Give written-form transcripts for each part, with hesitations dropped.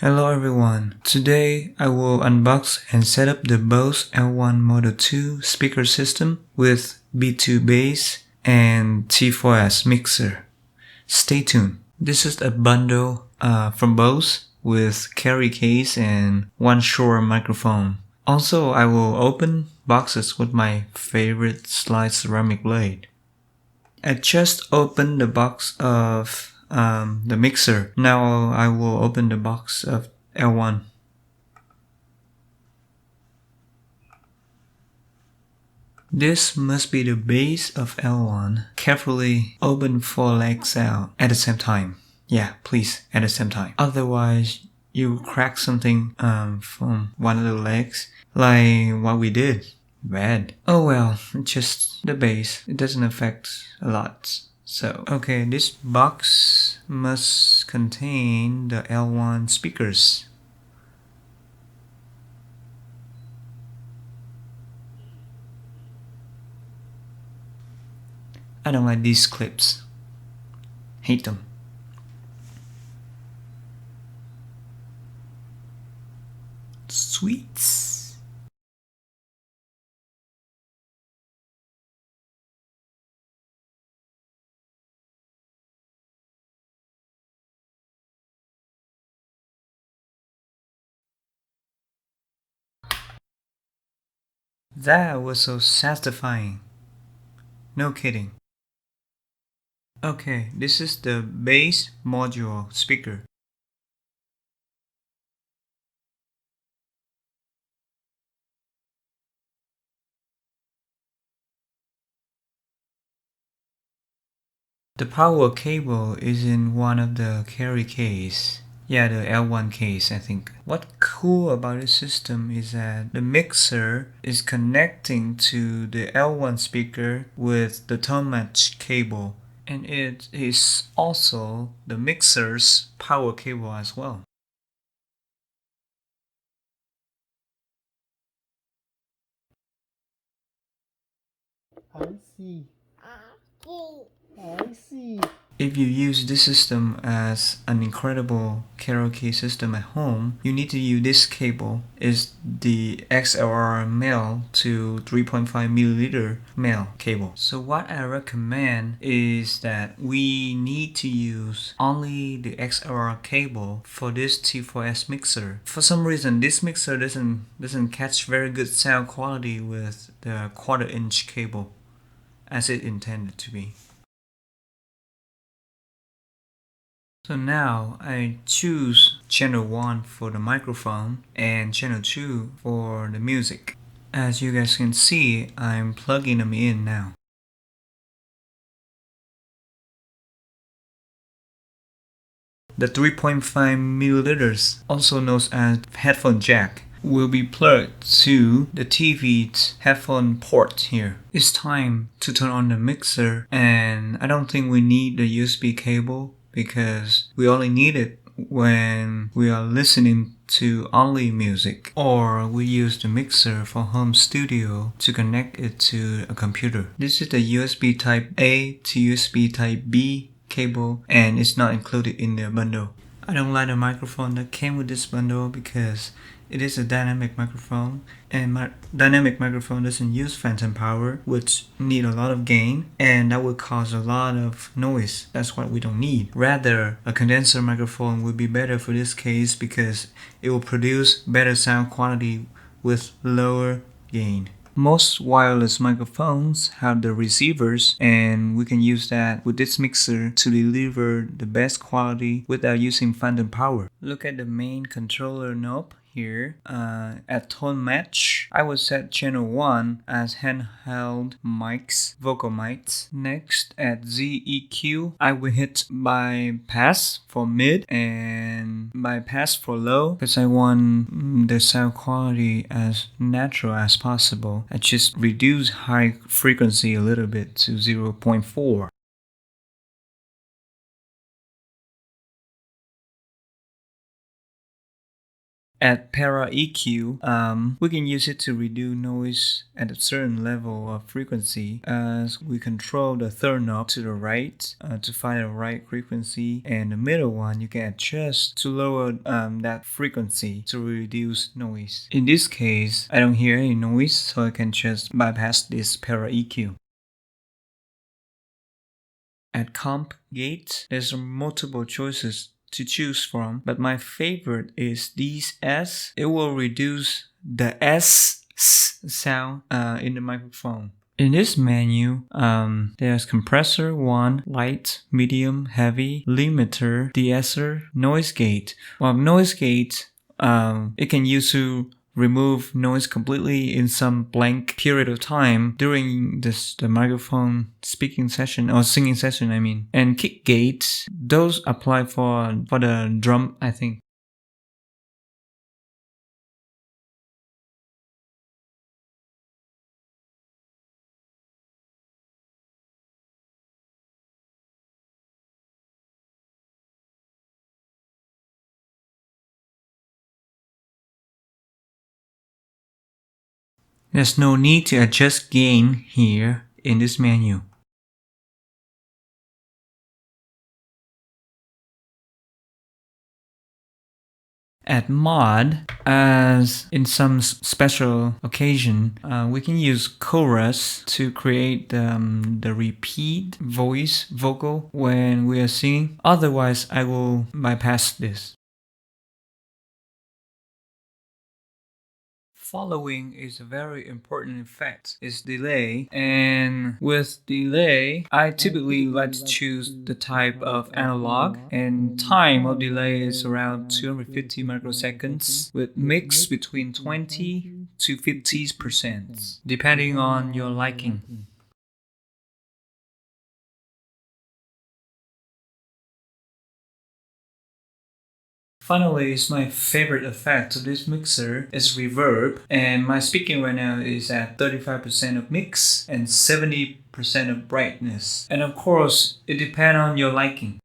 Hello everyone, today I will unbox and set up the Bose L1 Model 2 speaker system with B2 bass and T4S Mixer. Stay tuned. This is a bundle from Bose with carry case and one Shure microphone. Also, I will open boxes with my favorite slide ceramic blade. I just opened the box of the mixer. Now I will open the box of L1. This must be the base of L1. Carefully open 4 legs out at the same time. Yeah, please, at the same time. Otherwise, you will crack something from one of the legs, like what we did. Bad. Oh well, just the base. It doesn't affect a lot. So, okay, this box must contain the L1 speakers. I don't like these clips. Hate them. Sweets. That was so satisfying. No kidding. Okay, this is the bass module speaker. The power cable is in one of the carry case. Yeah, the L1 case, I think. What's cool about this system is that the mixer is connecting to the L1 speaker with the tone match cable. And it is also the mixer's power cable as well. I see. I see. If you use this system as an incredible karaoke system at home, you need to use this cable. It's the XLR male to 3.5 milliliter male cable. So what I recommend is that we need to use only the XLR cable for this T4S mixer. For some reason, this mixer doesn't catch very good sound quality with the 1/4-inch cable as it intended to be. So now I choose channel 1 for the microphone and channel 2 for the music. As you guys can see, I'm plugging them in now. The 3.5 milliliters, also known as headphone jack, will be plugged to the TV's headphone port here. It's time to turn on the mixer, and I don't think we need the USB cable because we only need it when we are listening to only music, or we use the mixer for home studio to connect it to a computer. This is the USB type A to USB type B cable, and it's not included in the bundle. I don't like the microphone that came with this bundle because it is a dynamic microphone, and my dynamic microphone doesn't use phantom power, which need a lot of gain, and that would cause a lot of noise. That's what we don't need. Rather, a condenser microphone would be better for this case because it will produce better sound quality with lower gain. Most wireless microphones have the receivers, and we can use that with this mixer to deliver the best quality without using phantom power. Look at the main controller knob here. At tone match, I will set channel 1 as handheld mics, vocal mics. Next, at ZEQ, I will hit bypass for mid and bypass for low because I want the sound quality as natural as possible. I just reduce high frequency a little bit to 0.4. At para EQ, we can use it to reduce noise at a certain level of frequency as we control the third knob to the right to find the right frequency, and the middle one you can adjust to lower that frequency to reduce noise. In this case, I don't hear any noise, so I can just bypass this para EQ. At comp gate, there's multiple choices to choose from, but my favorite is these S. It will reduce the S sound in the microphone. In this menu, there's compressor 1, light, medium, heavy, limiter, de-esser, noise gate. Well, noise gate, it can use to remove noise completely in some blank period of time during the microphone speaking session or singing session, I mean. And kick gates, those apply for the drum, I think. There's no need to adjust gain here in this menu. At mod, as in some special occasion, we can use chorus to create the repeat vocal when we are singing. Otherwise, I will bypass this. Following is a very important effect is delay, and with delay I typically like to choose the type of analog, and time of delay is around 250 microseconds with mix between 20 to 50% depending on your liking. Finally, is my favorite effect of this mixer is reverb, and my speaking right now is at 35% of mix and 70% of brightness. And of course, it depends on your liking.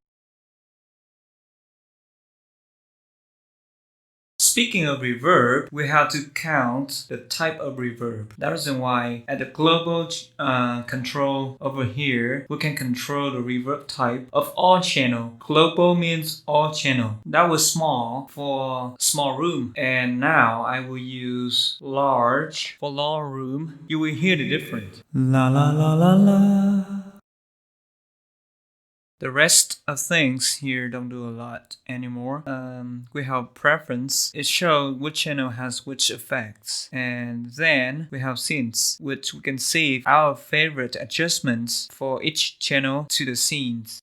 Speaking of reverb, we have to count the type of reverb. That is why at the global control over here, we can control the reverb type of all channel. Global means all channel. That was small for small room, and now I will use large for large room. You will hear the difference. La la la la la. The rest of things here don't do a lot anymore. We have preference. It shows which channel has which effects. And then we have scenes, which we can save our favorite adjustments for each channel to the scenes.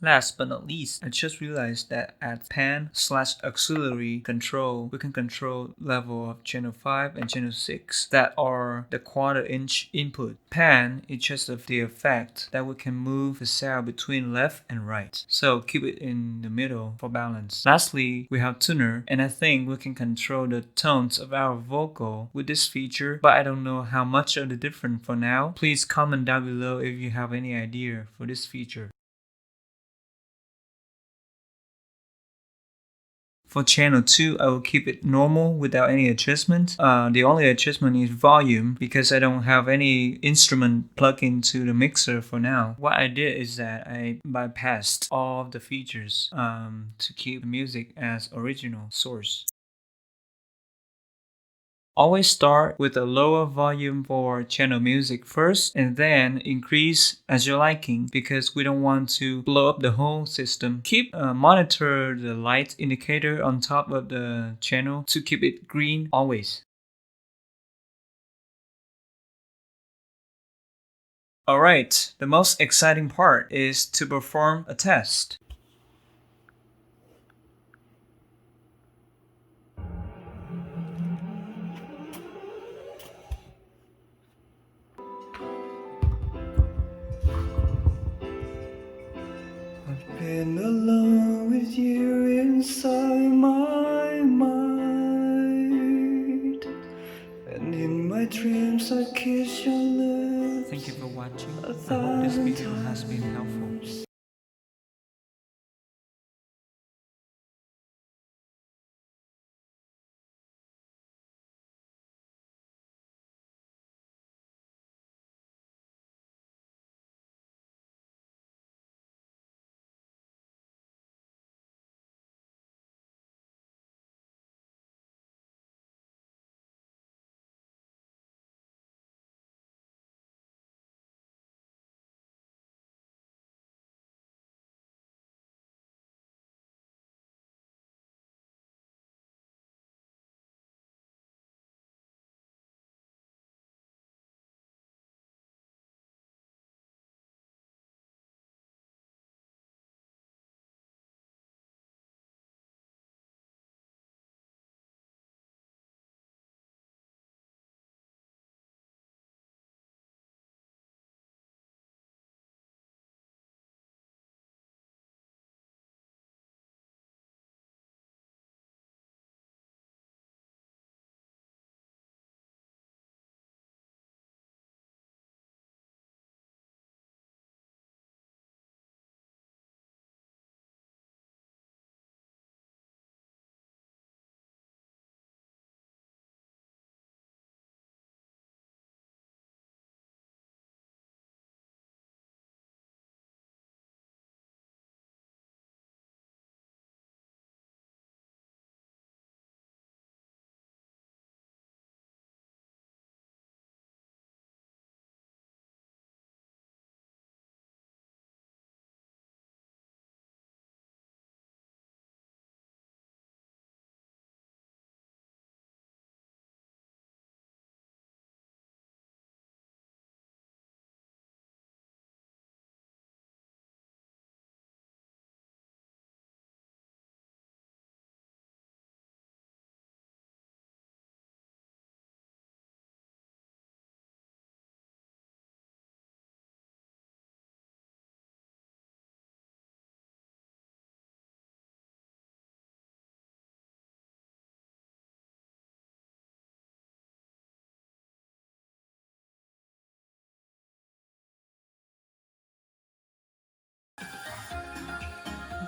Last but not least, I just realized that at pan/auxiliary control, we can control level of channel 5 and channel 6 that are the quarter-inch input. Pan is just the effect that we can move the sound between left and right. So keep it in the middle for balance. Lastly, we have tuner, and I think we can control the tones of our vocal with this feature, but I don't know how much of the difference for now. Please comment down below if you have any idea for this feature. For channel 2, I will keep it normal without any adjustment. The only adjustment is volume because I don't have any instrument plugged into the mixer for now. What I did is that I bypassed all of the features to keep the music as original source. Always start with a lower volume for channel music first and then increase as you're liking because we don't want to blow up the whole system. Monitor the light indicator on top of the channel to keep it green always. Alright, the most exciting part is to perform a test. I've been alone with you inside my mind, and in my dreams I kiss your lips. Thank you for watching. I hope this video has been helpful.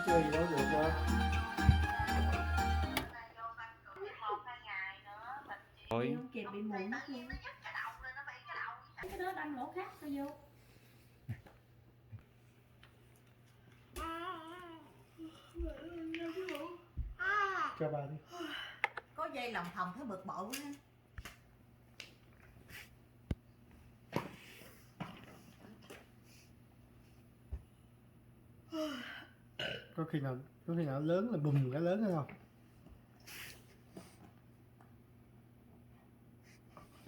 Chơi gì đó được không? Đi không kịp bị mụn mất luôn. Cái đó đâm lỗ khác sao vô? Cho bà đi. Có dây lòng thòng thấy bực bội quá. Có khi nào lớn là bùm cái lớn hay không?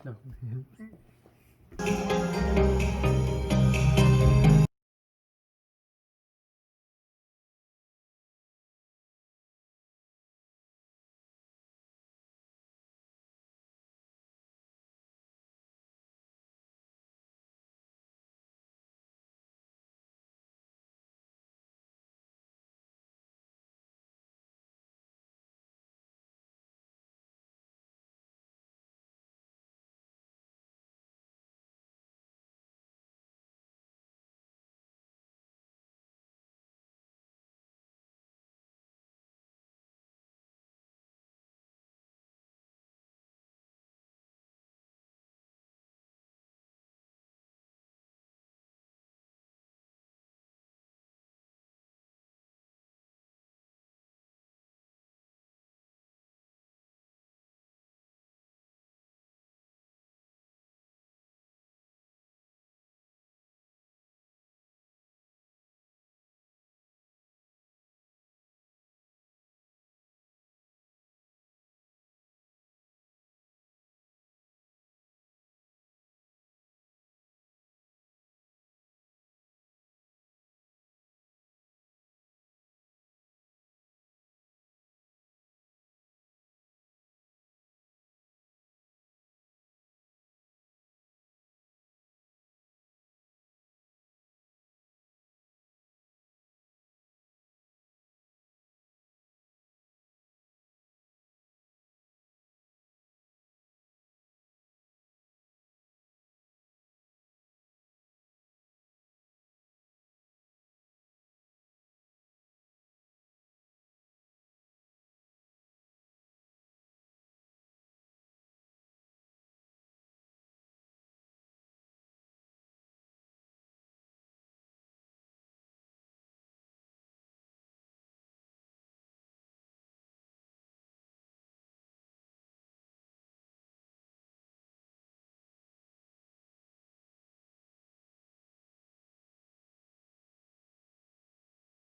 Đâu.